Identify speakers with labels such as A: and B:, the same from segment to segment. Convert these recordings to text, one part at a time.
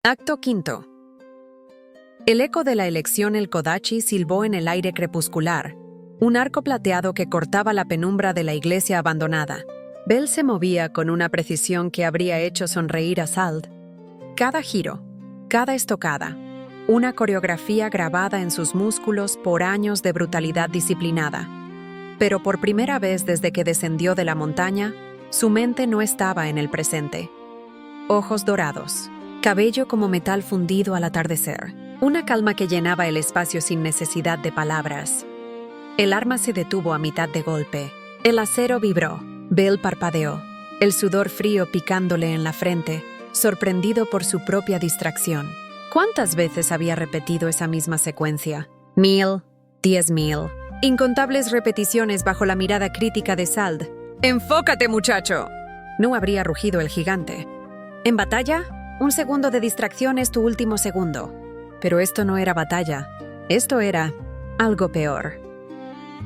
A: Acto quinto. El eco de la elección el Kodachi silbó en el aire crepuscular, un arco plateado que cortaba la penumbra de la iglesia abandonada. Bell se movía con una precisión que habría hecho sonreír a Sald. Cada giro, cada estocada, una coreografía grabada en sus músculos por años de brutalidad disciplinada. Pero por primera vez desde que descendió de la montaña, su mente no estaba en el presente. Ojos dorados, cabello como metal fundido al atardecer, una calma que llenaba el espacio sin necesidad de palabras. El arma se detuvo a mitad de golpe. El acero vibró. Bell parpadeó, el sudor frío picándole en la frente, sorprendido por su propia distracción. ¿Cuántas veces había repetido esa misma secuencia? 1000, 10,000. Incontables repeticiones bajo la mirada crítica de Sald. ¡Enfócate, muchacho! No habría rugido el gigante. En batalla, un segundo de distracción es tu último segundo. Pero esto no era batalla. Esto era algo peor.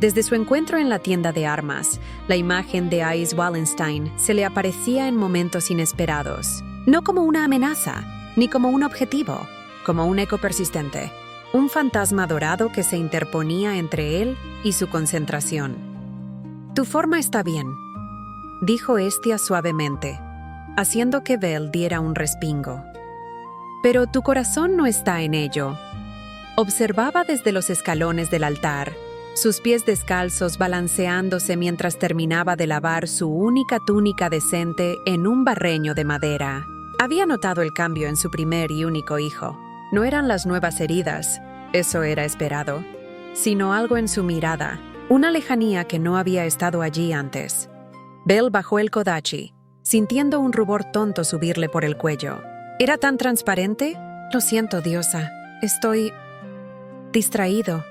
A: Desde su encuentro en la tienda de armas, la imagen de Ice Wallenstein se le aparecía en momentos inesperados. No como una amenaza, ni como un objetivo, como un eco persistente. Un fantasma dorado que se interponía entre él y su concentración. «Tu forma está bien», dijo Hestia suavemente, haciendo que Bell diera un respingo. «Pero tu corazón no está en ello». Observaba desde los escalones del altar, sus pies descalzos balanceándose mientras terminaba de lavar su única túnica decente en un barreño de madera. Había notado el cambio en su primer y único hijo. No eran las nuevas heridas, eso era esperado, sino algo en su mirada, una lejanía que no había estado allí antes. Bell bajó el Kodachi, sintiendo un rubor tonto subirle por el cuello. ¿Era tan transparente? Lo siento, diosa. Estoy distraído.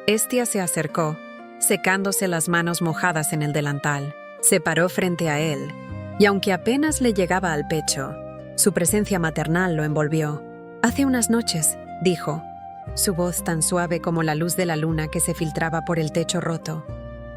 A: Hestia se acercó, secándose las manos mojadas en el delantal. Se paró frente a él, y aunque apenas le llegaba al pecho, su presencia maternal lo envolvió. «Hace unas noches», dijo, su voz tan suave como la luz de la luna que se filtraba por el techo roto.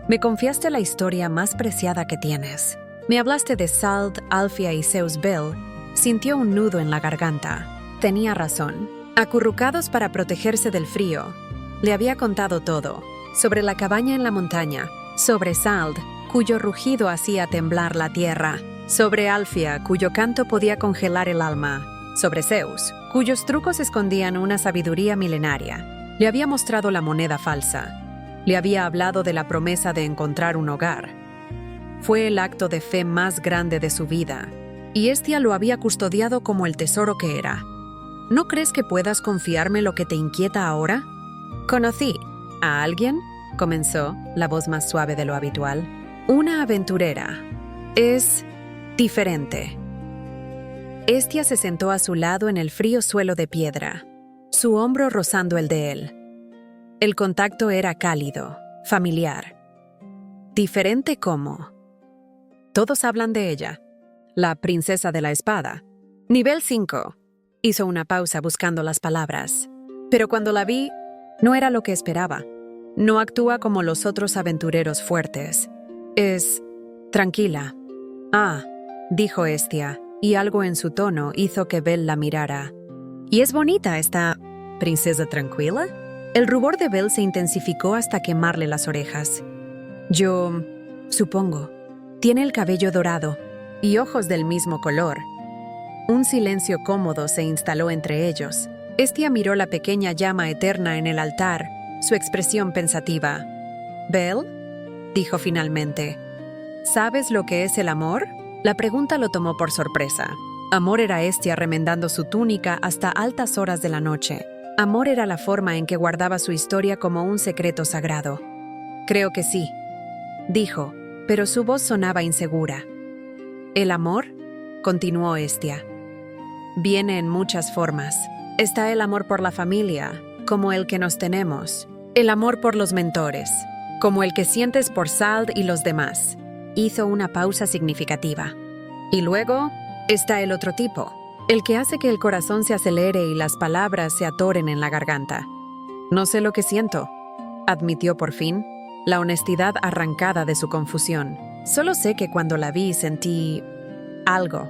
A: «Me confiaste la historia más preciada que tienes. Me hablaste de Sald, Alfia y Zeus Bell». Sintió un nudo en la garganta. Tenía razón. Acurrucados para protegerse del frío, le había contado todo, sobre la cabaña en la montaña, sobre Sald, cuyo rugido hacía temblar la tierra, sobre Alfia, cuyo canto podía congelar el alma, sobre Zeus, cuyos trucos escondían una sabiduría milenaria. Le había mostrado la moneda falsa. Le había hablado de la promesa de encontrar un hogar. Fue el acto de fe más grande de su vida, y Hestia lo había custodiado como el tesoro que era. ¿No crees que puedas confiarme lo que te inquieta ahora? «Conocí a alguien», comenzó, la voz más suave de lo habitual. «Una aventurera. Es diferente». Hestia se sentó a su lado en el frío suelo de piedra, su hombro rozando el de él. El contacto era cálido, familiar. ¿Diferente cómo? Todos hablan de ella. La princesa de la espada. Nivel 5. Hizo una pausa buscando las palabras. Pero cuando la vi, no era lo que esperaba. No actúa como los otros aventureros fuertes. Es tranquila. «Ah», dijo Hestia, y algo en su tono hizo que Bell la mirara. «¿Y es bonita esta princesa tranquila?» El rubor de Bell se intensificó hasta quemarle las orejas. «Yo supongo. Tiene el cabello dorado y ojos del mismo color». Un silencio cómodo se instaló entre ellos. Hestia miró la pequeña llama eterna en el altar, su expresión pensativa. «¿Bell?», dijo finalmente. «¿Sabes lo que es el amor?». La pregunta lo tomó por sorpresa. Amor era Hestia remendando su túnica hasta altas horas de la noche. Amor era la forma en que guardaba su historia como un secreto sagrado. «Creo que sí», dijo, pero su voz sonaba insegura. «¿El amor?», continuó Hestia. «Viene en muchas formas. Está el amor por la familia, como el que nos tenemos. El amor por los mentores, como el que sientes por Sald y los demás». Hizo una pausa significativa. «Y luego está el otro tipo, el que hace que el corazón se acelere y las palabras se atoren en la garganta». «No sé lo que siento», admitió por fin, la honestidad arrancada de su confusión. «Solo sé que cuando la vi sentí algo,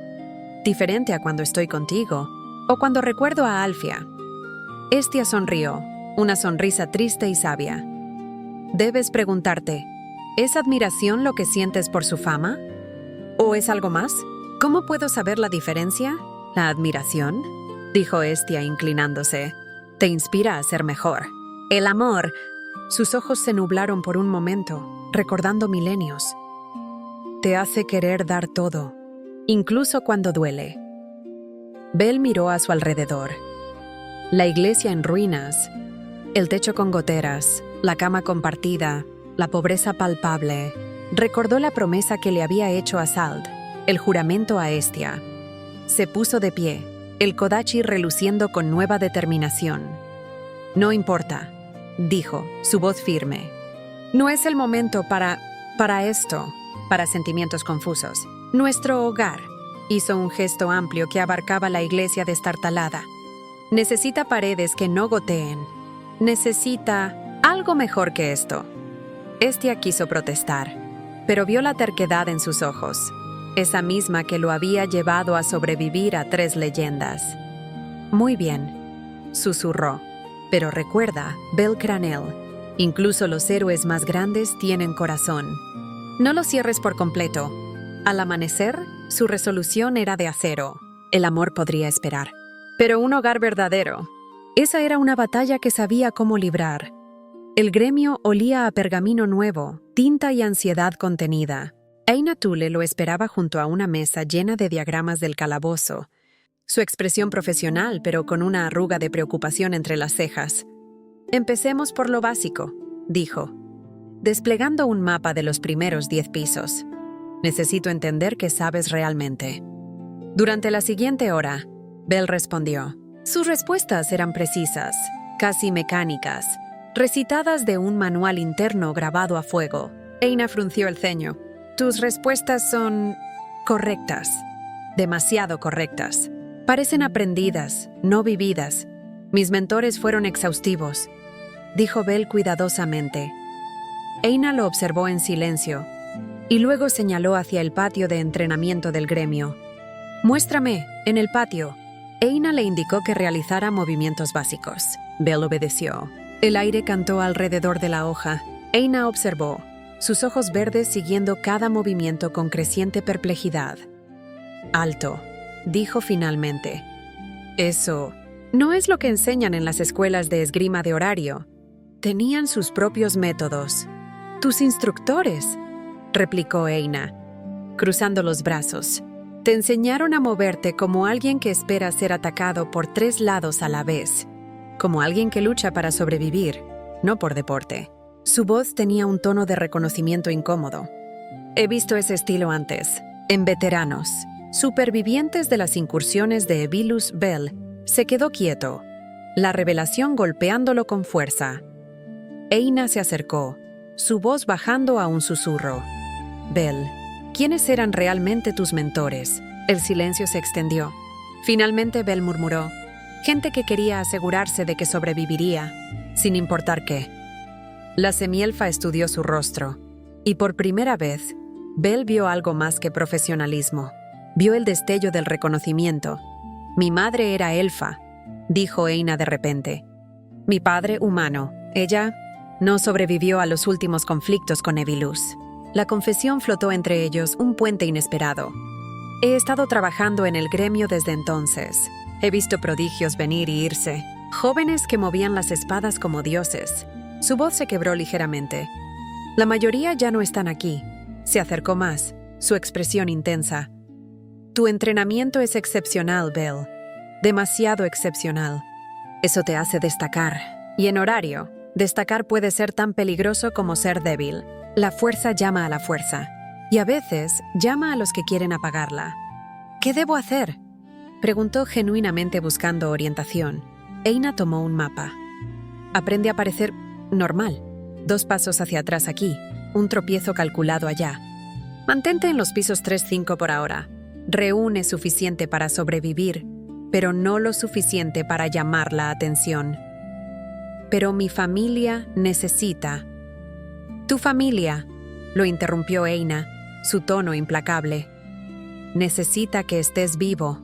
A: diferente a cuando estoy contigo». O cuando recuerdo a Alfia. Estia sonrió, una sonrisa triste y sabia. Debes preguntarte, ¿es admiración lo que sientes por su fama? ¿O es algo más? ¿Cómo puedo saber la diferencia? ¿La admiración?, dijo Estia inclinándose. Te inspira a ser mejor. El amor. Sus ojos se nublaron por un momento, recordando milenios. Te hace querer dar todo, incluso cuando duele. Belle miró a su alrededor. La iglesia en ruinas, el techo con goteras, la cama compartida, la pobreza palpable. Recordó la promesa que le había hecho a Sald, el juramento a Estia. Se puso de pie, el kodachi reluciendo con nueva determinación. No importa, dijo, su voz firme. No es el momento para esto, para sentimientos confusos. Nuestro hogar. Hizo un gesto amplio que abarcaba la iglesia destartalada. Necesita paredes que no goteen. Necesita algo mejor que esto. Estia quiso protestar, pero vio la terquedad en sus ojos, esa misma que lo había llevado a sobrevivir a 3 leyendas. Muy bien, susurró. Pero recuerda, Belle Cranel, incluso los héroes más grandes tienen corazón. No lo cierres por completo. Al amanecer, su resolución era de acero. El amor podría esperar. Pero un hogar verdadero. Esa era una batalla que sabía cómo librar. El gremio olía a pergamino nuevo, tinta y ansiedad contenida. Eina Thule lo esperaba junto a una mesa llena de diagramas del calabozo. Su expresión profesional, pero con una arruga de preocupación entre las cejas. Empecemos por lo básico, dijo, desplegando un mapa de los primeros 10 pisos. Necesito entender qué sabes realmente. Durante la siguiente hora, Belle respondió. Sus respuestas eran precisas, casi mecánicas, recitadas de un manual interno grabado a fuego. Eina frunció el ceño. Tus respuestas son correctas, demasiado correctas. Parecen aprendidas, no vividas. Mis mentores fueron exhaustivos, dijo Belle cuidadosamente. Eina lo observó en silencio y luego señaló hacia el patio de entrenamiento del gremio. Muéstrame, en el patio. Eina le indicó que realizara movimientos básicos. Belle obedeció. El aire cantó alrededor de la hoja. Eina observó, sus ojos verdes siguiendo cada movimiento con creciente perplejidad. Alto, dijo finalmente. Eso no es lo que enseñan en las escuelas de esgrima de horario. Tenían sus propios métodos. Tus instructores, replicó Eina, cruzando los brazos. Te enseñaron a moverte como alguien que espera ser atacado por 3 lados a la vez, como alguien que lucha para sobrevivir, no por deporte. Su voz tenía un tono de reconocimiento incómodo. He visto ese estilo antes, en veteranos, supervivientes de las incursiones de Evilus. Belle se quedó quieto, la revelación golpeándolo con fuerza. Eina se acercó, su voz bajando a un susurro. Belle, ¿quiénes eran realmente tus mentores? El silencio se extendió. Finalmente Belle murmuró. Gente que quería asegurarse de que sobreviviría, sin importar qué. La semielfa estudió su rostro, y por primera vez, Belle vio algo más que profesionalismo. Vio el destello del reconocimiento. Mi madre era elfa, dijo Eina de repente. Mi padre humano. Ella no sobrevivió a los últimos conflictos con Evilus. La confesión flotó entre ellos, un puente inesperado. He estado trabajando en el gremio desde entonces. He visto prodigios venir y irse, jóvenes que movían las espadas como dioses. Su voz se quebró ligeramente. La mayoría ya no están aquí. Se acercó más, su expresión intensa. Tu entrenamiento es excepcional, Belle. Demasiado excepcional. Eso te hace destacar. Y en horario, destacar puede ser tan peligroso como ser débil. La fuerza llama a la fuerza, y a veces llama a los que quieren apagarla. ¿Qué debo hacer?, preguntó genuinamente buscando orientación. Eina tomó un mapa. Aprende a parecer normal. 2 pasos hacia atrás aquí, un tropiezo calculado allá. Mantente en los pisos 3-5 por ahora. Reúne suficiente para sobrevivir, pero no lo suficiente para llamar la atención. Pero mi familia necesita. Tu familia, lo interrumpió Eina, su tono implacable. Necesita que estés vivo.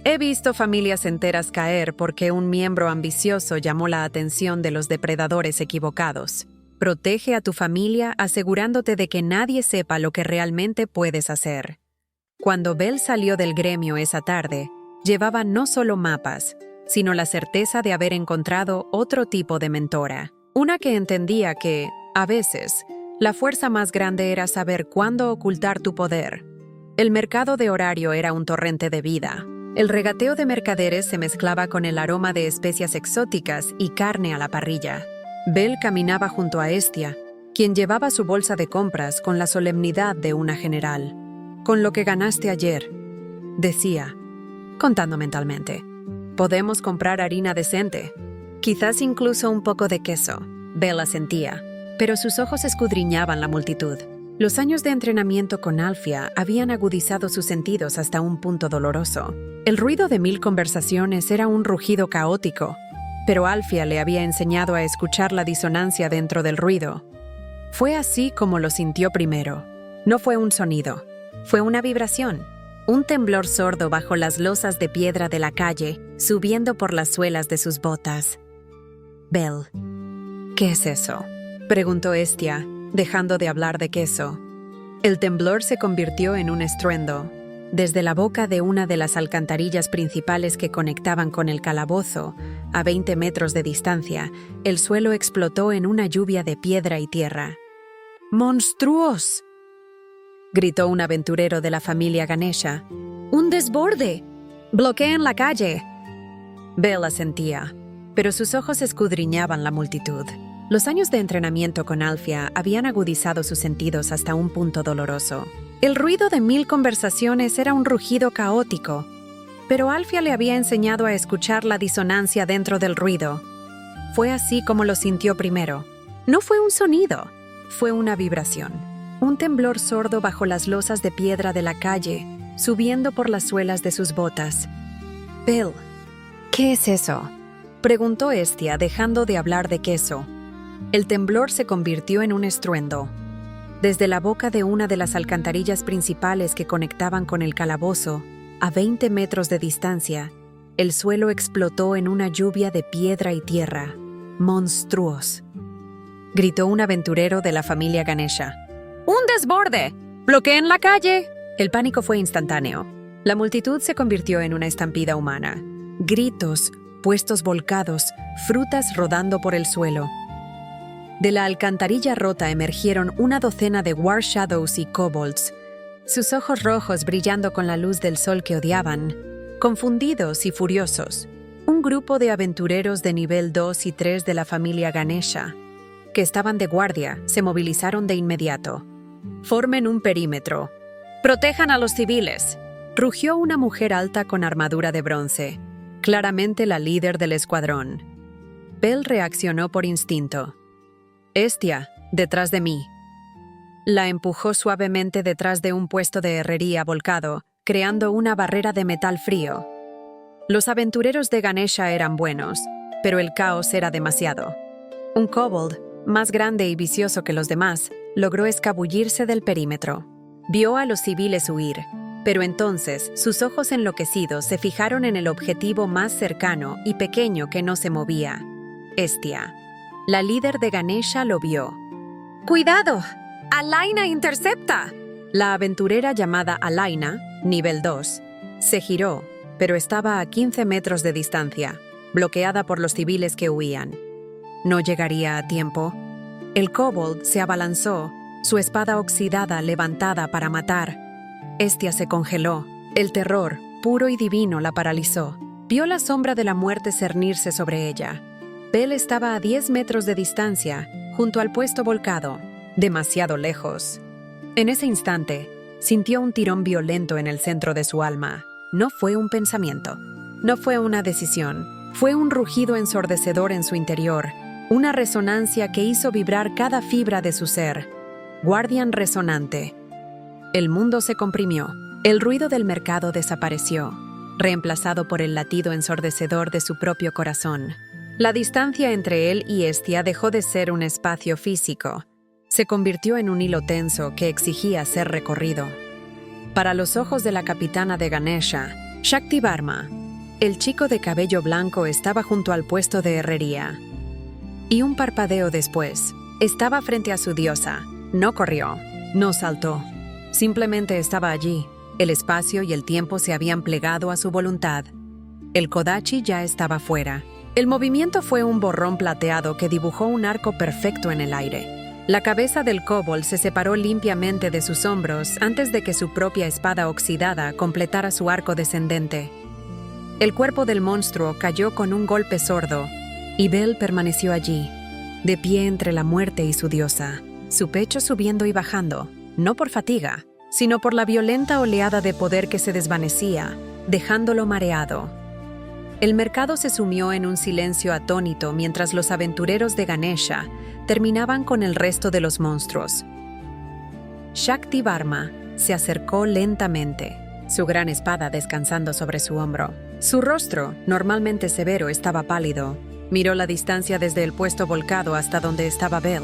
A: He visto familias enteras caer porque un miembro ambicioso llamó la atención de los depredadores equivocados. Protege a tu familia asegurándote de que nadie sepa lo que realmente puedes hacer. Cuando Belle salió del gremio esa tarde, llevaba no solo mapas, sino la certeza de haber encontrado otro tipo de mentora. Una que entendía que, a veces, la fuerza más grande era saber cuándo ocultar tu poder. El mercado de horario era un torrente de vida. El regateo de mercaderes se mezclaba con el aroma de especias exóticas y carne a la parrilla. Belle caminaba junto a Estia, quien llevaba su bolsa de compras con la solemnidad de una general. «Con lo que ganaste ayer», decía, contando mentalmente. «Podemos comprar harina decente. Quizás incluso un poco de queso». Belle asentía, pero sus ojos escudriñaban la multitud. Los años de entrenamiento con Alfia habían agudizado sus sentidos hasta un punto doloroso. El ruido de 1000 conversaciones era un rugido caótico, pero Alfia le había enseñado a escuchar la disonancia dentro del ruido. Fue así como lo sintió primero. No fue un sonido, fue una vibración. Un temblor sordo bajo las losas de piedra de la calle, subiendo por las suelas de sus botas. «Belle, ¿qué es eso?», preguntó Estia, dejando de hablar de queso. El temblor se convirtió en un estruendo. Desde la boca de una de las alcantarillas principales que conectaban con el calabozo, a 20 metros de distancia, el suelo explotó en una lluvia de piedra y tierra. «¡Monstruos!», gritó un aventurero de la familia Ganesha. «¡Un desborde! ¡Bloqueen la calle!». Belle asentía, pero sus ojos escudriñaban la multitud. Los años de entrenamiento con Alfia habían agudizado sus sentidos hasta un punto doloroso. El ruido de 1000 conversaciones era un rugido caótico, pero Alfia le había enseñado a escuchar la disonancia dentro del ruido. Fue así como lo sintió primero. No fue un sonido, fue una vibración. Un temblor sordo bajo las losas de piedra de la calle, subiendo por las suelas de sus botas. «Belle, ¿qué es eso?», preguntó Estia, dejando de hablar de queso. El temblor se convirtió en un estruendo. Desde la boca de una de las alcantarillas principales que conectaban con el calabozo, a 20 metros de distancia, el suelo explotó en una lluvia de piedra y tierra. «¡Monstruos!», gritó un aventurero de la familia Ganesha. «¡Un desborde! ¡Bloqueen la calle!». El pánico fue instantáneo. La multitud se convirtió en una estampida humana. Gritos, puestos volcados, frutas rodando por el suelo. De la alcantarilla rota emergieron una docena de War Shadows y kobolds, sus ojos rojos brillando con la luz del sol que odiaban, confundidos y furiosos. Un grupo de aventureros de nivel 2 y 3 de la familia Ganesha, que estaban de guardia, se movilizaron de inmediato. «Formen un perímetro. Protejan a los civiles», rugió una mujer alta con armadura de bronce, claramente la líder del escuadrón. Belle reaccionó por instinto. «Estia, detrás de mí». La empujó suavemente detrás de un puesto de herrería volcado, creando una barrera de metal frío. Los aventureros de Ganesha eran buenos, pero el caos era demasiado. Un kobold, más grande y vicioso que los demás, logró escabullirse del perímetro. Vio a los civiles huir, pero entonces sus ojos enloquecidos se fijaron en el objetivo más cercano y pequeño que no se movía: Estia. La líder de Ganesha lo vio. «¡Cuidado! ¡Alaina intercepta!». La aventurera llamada Alaina, nivel 2, se giró, pero estaba a 15 metros de distancia, bloqueada por los civiles que huían. No llegaría a tiempo. El kobold se abalanzó, su espada oxidada levantada para matar. Estia se congeló. El terror, puro y divino, la paralizó. Vio la sombra de la muerte cernirse sobre ella. Belle estaba a 10 metros de distancia, junto al puesto volcado, demasiado lejos. En ese instante, sintió un tirón violento en el centro de su alma. No fue un pensamiento, no fue una decisión, fue un rugido ensordecedor en su interior, una resonancia que hizo vibrar cada fibra de su ser. Guardián resonante. El mundo se comprimió. El ruido del mercado desapareció, reemplazado por el latido ensordecedor de su propio corazón. La distancia entre él y Estia dejó de ser un espacio físico. Se convirtió en un hilo tenso que exigía ser recorrido. Para los ojos de la capitana de Ganesha, Shakti Varma, el chico de cabello blanco, estaba junto al puesto de herrería. Y un parpadeo después, estaba frente a su diosa. No corrió, no saltó. Simplemente estaba allí. El espacio y el tiempo se habían plegado a su voluntad. El Kodachi ya estaba fuera. El movimiento fue un borrón plateado que dibujó un arco perfecto en el aire. La cabeza del kobold se separó limpiamente de sus hombros antes de que su propia espada oxidada completara su arco descendente. El cuerpo del monstruo cayó con un golpe sordo, y Bel permaneció allí, de pie entre la muerte y su diosa, su pecho subiendo y bajando, no por fatiga, sino por la violenta oleada de poder que se desvanecía, dejándolo mareado. El mercado se sumió en un silencio atónito mientras los aventureros de Ganesha terminaban con el resto de los monstruos. Shakti Varma se acercó lentamente, su gran espada descansando sobre su hombro. Su rostro, normalmente severo, estaba pálido. Miró la distancia desde el puesto volcado hasta donde estaba Bel.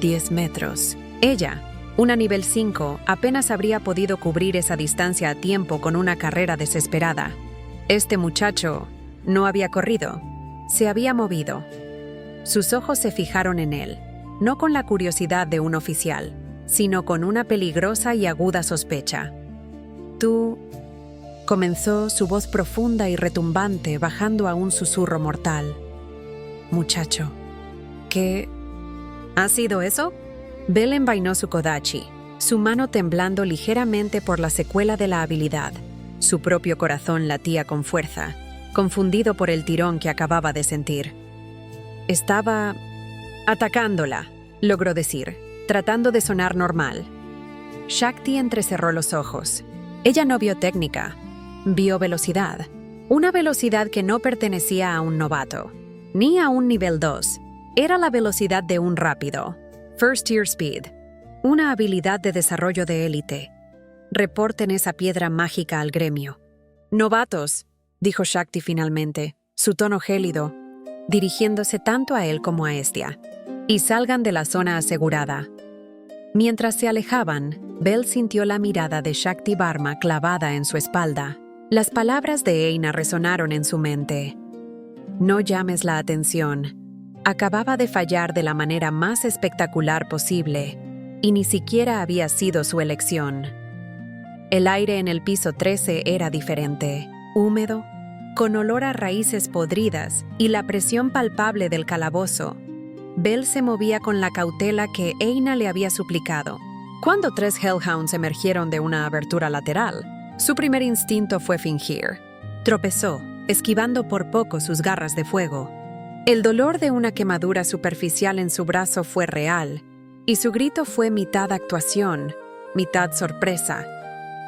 A: 10 metros. Ella, una nivel 5, apenas habría podido cubrir esa distancia a tiempo con una carrera desesperada. Este muchacho no había corrido, se había movido. Sus ojos se fijaron en él, no con la curiosidad de un oficial, sino con una peligrosa y aguda sospecha. «Tú», comenzó su voz profunda y retumbante bajando a un susurro mortal. «Muchacho, ¿qué ha sido eso?» Bel envainó su Kodachi, su mano temblando ligeramente por la secuela de la habilidad. Su propio corazón latía con fuerza, confundido por el tirón que acababa de sentir. «Estaba atacándola», logró decir, tratando de sonar normal. Shakti entrecerró los ojos. Ella no vio técnica, vio velocidad. Una velocidad que no pertenecía a un novato, ni a un nivel 2. Era la velocidad de un rápido. First Year Speed. Una habilidad de desarrollo de élite. Reporten esa piedra mágica al gremio. «Novatos», dijo Shakti finalmente, su tono gélido, dirigiéndose tanto a él como a Estia. «Y salgan de la zona asegurada». Mientras se alejaban, Bel sintió la mirada de Shakti Varma clavada en su espalda. Las palabras de Eina resonaron en su mente. «No llames la atención». Acababa de fallar de la manera más espectacular posible, y ni siquiera había sido su elección. El aire en el piso 13 era diferente, húmedo, con olor a raíces podridas y la presión palpable del calabozo. Bel se movía con la cautela que Eina le había suplicado. Cuando 3 Hellhounds emergieron de una abertura lateral, su primer instinto fue fingir. Tropezó, esquivando por poco sus garras de fuego. El dolor de una quemadura superficial en su brazo fue real, y su grito fue mitad actuación, mitad sorpresa.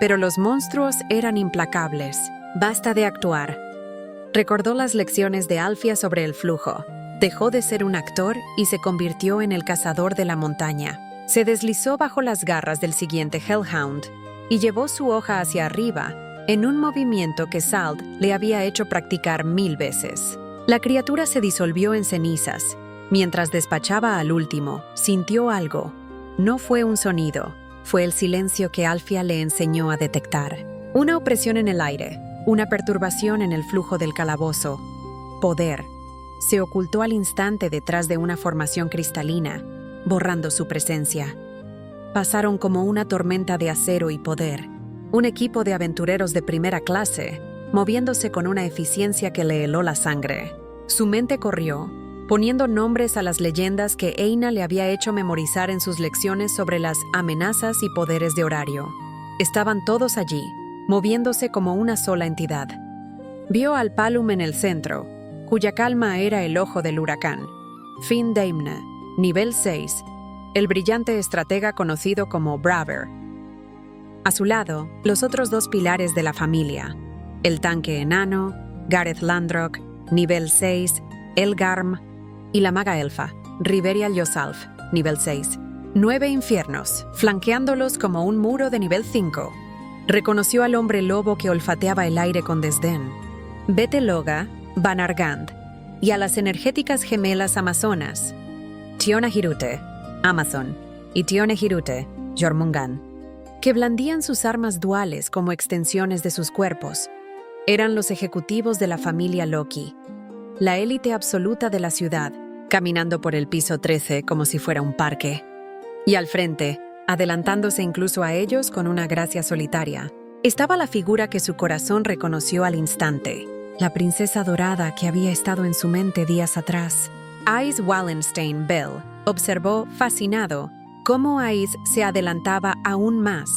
A: Pero los monstruos eran implacables. «Basta de actuar». Recordó las lecciones de Alfia sobre el flujo. Dejó de ser un actor y se convirtió en el cazador de la montaña. Se deslizó bajo las garras del siguiente Hellhound y llevó su hoja hacia arriba en un movimiento que Sald le había hecho practicar 1000 veces. La criatura se disolvió en cenizas. Mientras despachaba al último, sintió algo. No fue un sonido, fue el silencio que Alfia le enseñó a detectar. Una opresión en el aire, una perturbación en el flujo del calabozo. Poder. Se ocultó al instante detrás de una formación cristalina, borrando su presencia. Pasaron como una tormenta de acero y poder. Un equipo de aventureros de primera clase, moviéndose con una eficiencia que le heló la sangre. Su mente corrió, poniendo nombres a las leyendas que Eina le había hecho memorizar en sus lecciones sobre las amenazas y poderes de horario. Estaban todos allí, moviéndose como una sola entidad. Vio al Palum en el centro, cuya calma era el ojo del huracán. Finn Daimna, nivel 6, el brillante estratega conocido como Braver. A su lado, los otros 2 pilares de la familia, el tanque enano, Gareth Landrock, nivel 6, Elgarm, y la maga elfa, Riveria Lyosalf, nivel 6. 9 infiernos, flanqueándolos como un muro de nivel 5. Reconoció al hombre lobo que olfateaba el aire con desdén. Beteloga, Banargand, y a las energéticas gemelas amazonas, Tiona Hirute, Amazon, y Tione Hirute, Jormungan, que blandían sus armas duales como extensiones de sus cuerpos, Eran los ejecutivos de la familia Loki, la élite absoluta de la ciudad, caminando por el piso 13 como si fuera un parque. Y al frente, adelantándose incluso a ellos con una gracia solitaria, estaba la figura que su corazón reconoció al instante, la princesa dorada que había estado en su mente días atrás. Ice Wallenstein Bell observó, fascinado, cómo Ice se adelantaba aún más,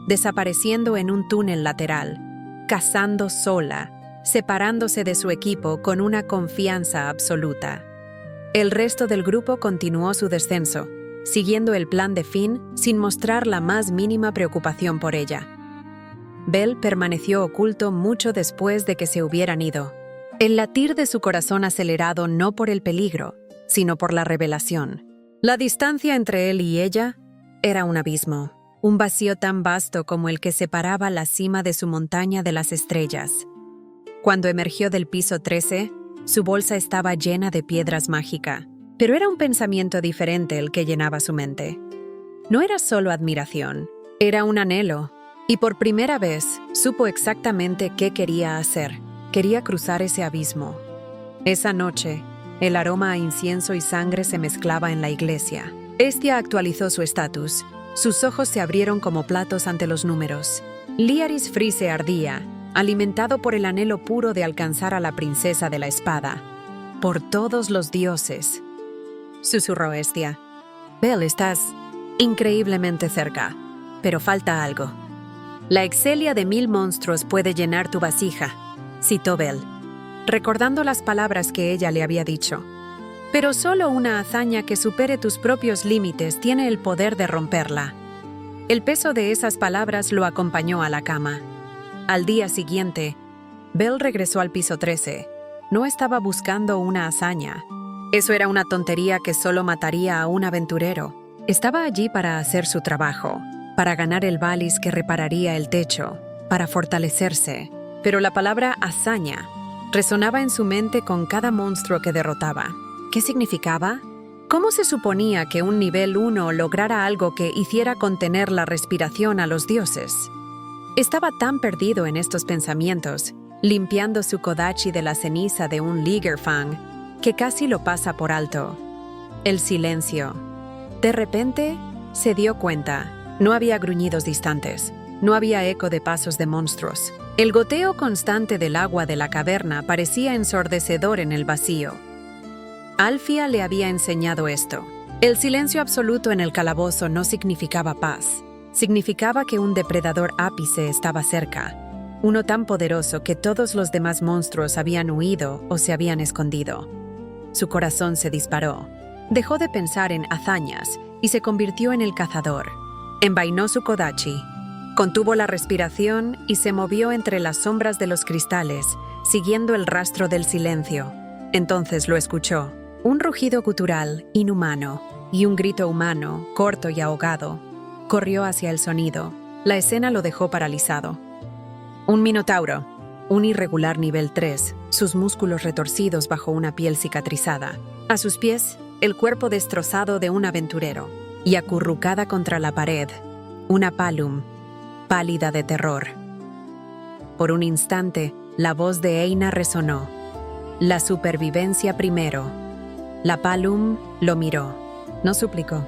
A: desapareciendo en un túnel lateral, cazando sola, separándose de su equipo con una confianza absoluta. El resto del grupo continuó su descenso, siguiendo el plan de Finn sin mostrar la más mínima preocupación por ella. Bell permaneció oculto mucho después de que se hubieran ido. El latir de su corazón acelerado no por el peligro, sino por la revelación. La distancia entre él y ella era un abismo, un vacío tan vasto como el que separaba la cima de su montaña de las estrellas. Cuando emergió del piso 13, su bolsa estaba llena de piedras mágicas, pero era un pensamiento diferente el que llenaba su mente. No era solo admiración, era un anhelo, y por primera vez supo exactamente qué quería hacer. Quería cruzar ese abismo. Esa noche, el aroma a incienso y sangre se mezclaba en la iglesia. Estia actualizó su estatus. Sus ojos se abrieron como platos ante los números. Liaris Frise ardía, alimentado por el anhelo puro de alcanzar a la princesa de la espada. «Por todos los dioses», susurró Estia. «Bell, estás increíblemente cerca, pero falta algo». «La excelia de 1000 monstruos puede llenar tu vasija», citó Bell, recordando las palabras que ella le había dicho. «Pero solo una hazaña que supere tus propios límites tiene el poder de romperla». El peso de esas palabras lo acompañó a la cama. Al día siguiente, Bell regresó al piso 13. No estaba buscando una hazaña. Eso era una tontería que solo mataría a un aventurero. Estaba allí para hacer su trabajo, para ganar el Valis que repararía el techo, para fortalecerse. Pero la palabra hazaña resonaba en su mente con cada monstruo que derrotaba. ¿Qué significaba? ¿Cómo se suponía que un nivel 1 lograra algo que hiciera contener la respiración a los dioses? Estaba tan perdido en estos pensamientos, limpiando su Kodachi de la ceniza de un Ligerfang, que casi lo pasa por alto. El silencio. De repente, se dio cuenta. No había gruñidos distantes. No había eco de pasos de monstruos. El goteo constante del agua de la caverna parecía ensordecedor en el vacío. Alfia le había enseñado esto. El silencio absoluto en el calabozo no significaba paz. Significaba que un depredador ápice estaba cerca. Uno tan poderoso que todos los demás monstruos habían huido o se habían escondido. Su corazón se disparó. Dejó de pensar en hazañas y se convirtió en el cazador. Envainó su Kodachi. Contuvo la respiración y se movió entre las sombras de los cristales, siguiendo el rastro del silencio. Entonces lo escuchó. Un rugido gutural, inhumano, y un grito humano, corto y ahogado. Corrió hacia el sonido. La escena lo dejó paralizado. Un minotauro, un irregular nivel 3, sus músculos retorcidos bajo una piel cicatrizada. A sus pies, el cuerpo destrozado de un aventurero. Y acurrucada contra la pared, una Palum, pálida de terror. Por un instante, la voz de Eina resonó. La supervivencia primero. La Palum lo miró. No suplicó.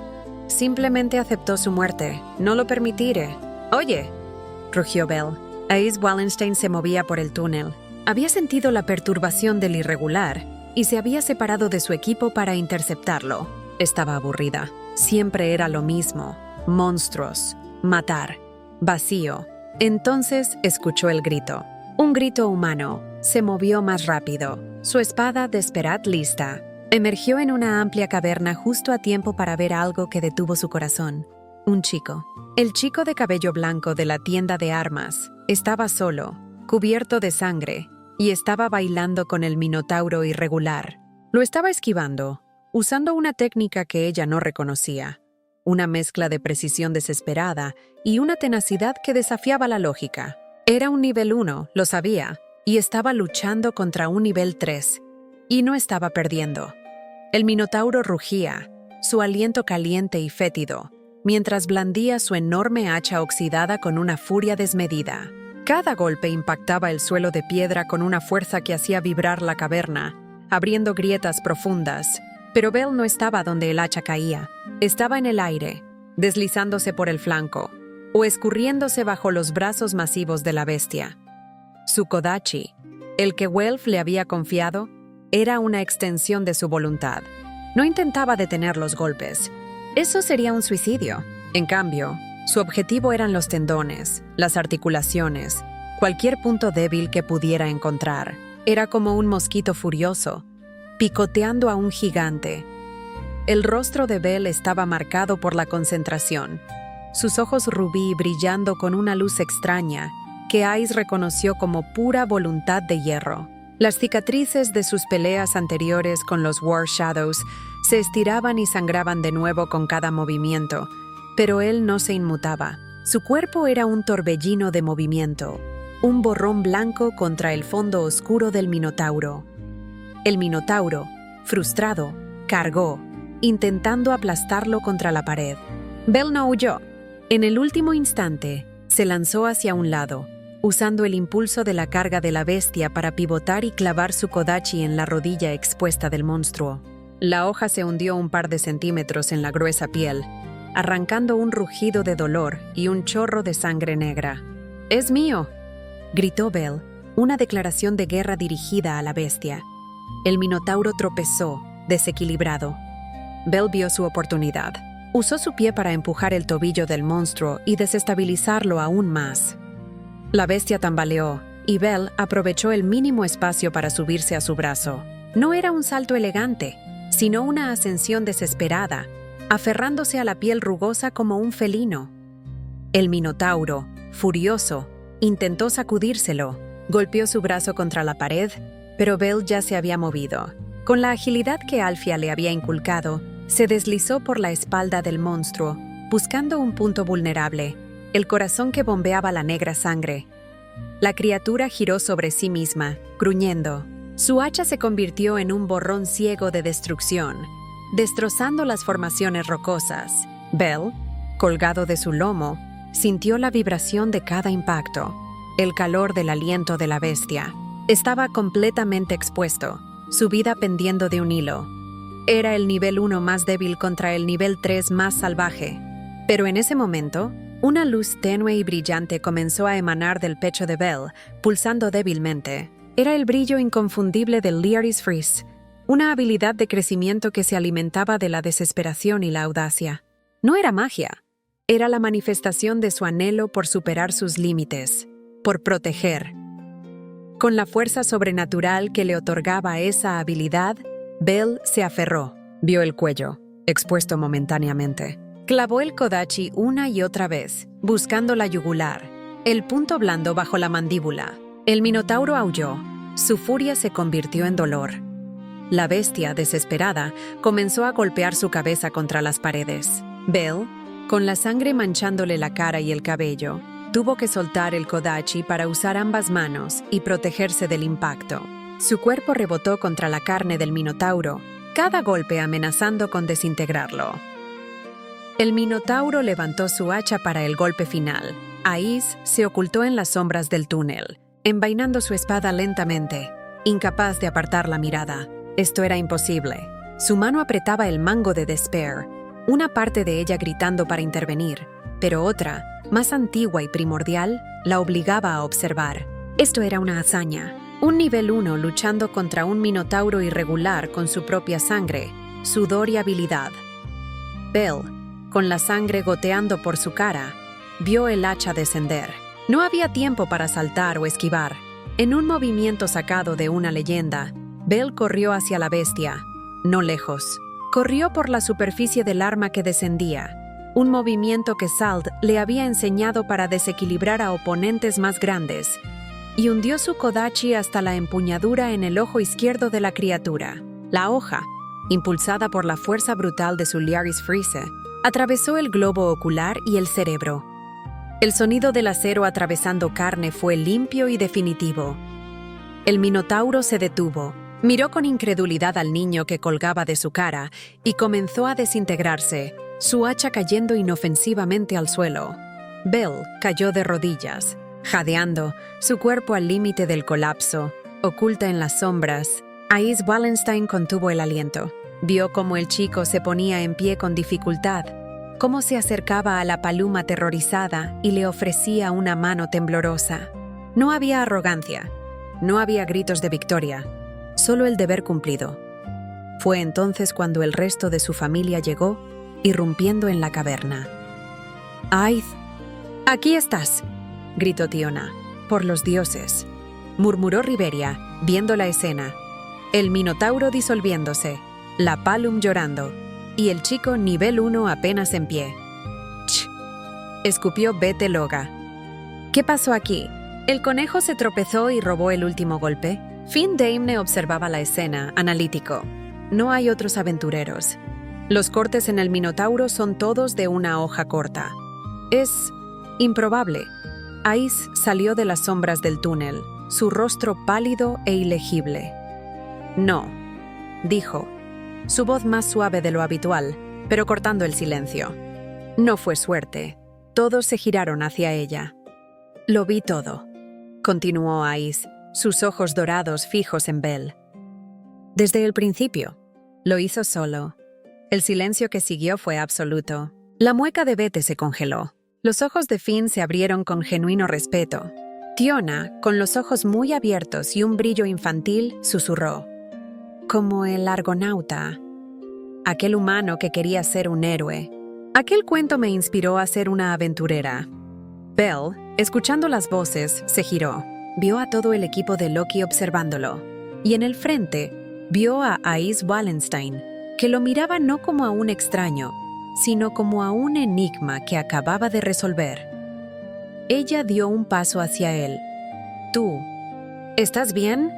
A: Simplemente aceptó su muerte. No lo permitiré. «Oye», rugió Bell. Ace Wallenstein se movía por el túnel. Había sentido la perturbación del irregular y se había separado de su equipo para interceptarlo. Estaba aburrida. Siempre era lo mismo. Monstruos. Matar. Vacío. Entonces escuchó el grito. Un grito humano. Se movió más rápido. Su espada de Sperat lista. Emergió en una amplia caverna justo a tiempo para ver algo que detuvo su corazón. Un chico. El chico de cabello blanco de la tienda de armas. Estaba solo, cubierto de sangre, y estaba bailando con el minotauro irregular. Lo estaba esquivando, usando una técnica que ella no reconocía. Una mezcla de precisión desesperada y una tenacidad que desafiaba la lógica. Era un nivel 1, lo sabía, y estaba luchando contra un nivel 3. Y no estaba perdiendo. El minotauro rugía, su aliento caliente y fétido, mientras blandía su enorme hacha oxidada con una furia desmedida. Cada golpe impactaba el suelo de piedra con una fuerza que hacía vibrar la caverna, abriendo grietas profundas. Pero Bell no estaba donde el hacha caía. Estaba en el aire, deslizándose por el flanco, o escurriéndose bajo los brazos masivos de la bestia. Su kodachi, el que Welf le había confiado, era una extensión de su voluntad. No intentaba detener los golpes. Eso sería un suicidio. En cambio, su objetivo eran los tendones, las articulaciones, cualquier punto débil que pudiera encontrar. Era como un mosquito furioso, picoteando a un gigante. El rostro de Bell estaba marcado por la concentración, sus ojos rubí brillando con una luz extraña que Ice reconoció como pura voluntad de hierro. Las cicatrices de sus peleas anteriores con los War Shadows se estiraban y sangraban de nuevo con cada movimiento, pero él no se inmutaba. Su cuerpo era un torbellino de movimiento, un borrón blanco contra el fondo oscuro del Minotauro. El Minotauro, frustrado, cargó, intentando aplastarlo contra la pared. Bell no huyó. En el último instante, se lanzó hacia un lado, usando el impulso de la carga de la bestia para pivotar y clavar su kodachi en la rodilla expuesta del monstruo. La hoja se hundió un par de centímetros en la gruesa piel, arrancando un rugido de dolor y un chorro de sangre negra. «¡Es mío!», gritó Bell, una declaración de guerra dirigida a la bestia. El Minotauro tropezó, desequilibrado. Bell vio su oportunidad. Usó su pie para empujar el tobillo del monstruo y desestabilizarlo aún más. La bestia tambaleó, y Bell aprovechó el mínimo espacio para subirse a su brazo. No era un salto elegante, sino una ascensión desesperada, aferrándose a la piel rugosa como un felino. El Minotauro, furioso, intentó sacudírselo, golpeó su brazo contra la pared, pero Bell ya se había movido. Con la agilidad que Alfia le había inculcado, se deslizó por la espalda del monstruo, buscando un punto vulnerable, el corazón que bombeaba la negra sangre. La criatura giró sobre sí misma, gruñendo. Su hacha se convirtió en un borrón ciego de destrucción, destrozando las formaciones rocosas. Bell, colgado de su lomo, sintió la vibración de cada impacto, el calor del aliento de la bestia. Estaba completamente expuesto, su vida pendiendo de un hilo. Era el nivel 1 más débil contra el nivel 3 más salvaje. Pero en ese momento, una luz tenue y brillante comenzó a emanar del pecho de Bell, pulsando débilmente. Era el brillo inconfundible del Liaris Freeze, una habilidad de crecimiento que se alimentaba de la desesperación y la audacia. No era magia, era la manifestación de su anhelo por superar sus límites, por proteger. Con la fuerza sobrenatural que le otorgaba esa habilidad, Bell se aferró, vio el cuello, expuesto momentáneamente. Clavó el kodachi una y otra vez, buscando la yugular, el punto blando bajo la mandíbula. El Minotauro aulló, su furia se convirtió en dolor. La bestia, desesperada, comenzó a golpear su cabeza contra las paredes. Bell, con la sangre manchándole la cara y el cabello, tuvo que soltar el kodachi para usar ambas manos y protegerse del impacto. Su cuerpo rebotó contra la carne del Minotauro, cada golpe amenazando con desintegrarlo. El Minotauro levantó su hacha para el golpe final. Ais se ocultó en las sombras del túnel, envainando su espada lentamente, incapaz de apartar la mirada. Esto era imposible. Su mano apretaba el mango de Despair, una parte de ella gritando para intervenir, pero otra, más antigua y primordial, la obligaba a observar. Esto era una hazaña. Un nivel 1 luchando contra un Minotauro irregular con su propia sangre, sudor y habilidad. Bell, con la sangre goteando por su cara, vio el hacha descender. No había tiempo para saltar o esquivar. En un movimiento sacado de una leyenda, Bell corrió hacia la bestia, no lejos. Corrió por la superficie del arma que descendía, un movimiento que Sald le había enseñado para desequilibrar a oponentes más grandes, y hundió su kodachi hasta la empuñadura en el ojo izquierdo de la criatura. La hoja, impulsada por la fuerza brutal de su Liaris Freeze, atravesó el globo ocular y el cerebro. El sonido del acero atravesando carne fue limpio y definitivo. El Minotauro se detuvo, miró con incredulidad al niño que colgaba de su cara y comenzó a desintegrarse, su hacha cayendo inofensivamente al suelo. Bell cayó de rodillas, Jadeando, su cuerpo al límite del colapso, oculta en las sombras, Ais Wallenstein contuvo el aliento. Vio cómo el chico se ponía en pie con dificultad, cómo se acercaba a la paloma aterrorizada y le ofrecía una mano temblorosa. No había arrogancia, no había gritos de victoria, solo el deber cumplido. Fue entonces cuando el resto de su familia llegó, irrumpiendo en la caverna. «Aith, aquí estás», gritó Tiona. «Por los dioses», murmuró Riberia, viendo la escena. El minotauro disolviéndose, la Palum llorando, y el chico nivel 1 apenas en pie. «Ch», escupió Bete Loga. «¿Qué pasó aquí? ¿El conejo se tropezó y robó el último golpe?» Finn Daimne observaba la escena, analítico. No hay otros aventureros. Los cortes en el minotauro son todos de una hoja corta. Es improbable. Ais salió de las sombras del túnel, su rostro pálido e ilegible. «No», dijo, su voz más suave de lo habitual, pero cortando el silencio. No fue suerte. Todos se giraron hacia ella. «Lo vi todo», continuó Ais, sus ojos dorados fijos en Bell. «Desde el principio. Lo hizo solo». El silencio que siguió fue absoluto. La mueca de Bete se congeló. Los ojos de Finn se abrieron con genuino respeto. Tiona, con los ojos muy abiertos y un brillo infantil, susurró. «Como el argonauta. Aquel humano que quería ser un héroe. Aquel cuento me inspiró a ser una aventurera». Bell, escuchando las voces, se giró. Vio a todo el equipo de Loki observándolo. Y en el frente, vio a Ais Wallenstein, que lo miraba no como a un extraño, sino como a un enigma que acababa de resolver. Ella dio un paso hacia él. «¿Tú? ¿Estás bien?»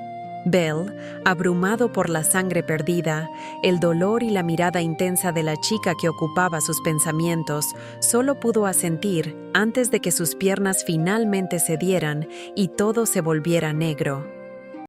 A: Bell, abrumado por la sangre perdida, el dolor y la mirada intensa de la chica que ocupaba sus pensamientos, solo pudo asentir antes de que sus piernas finalmente cedieran y todo se volviera negro.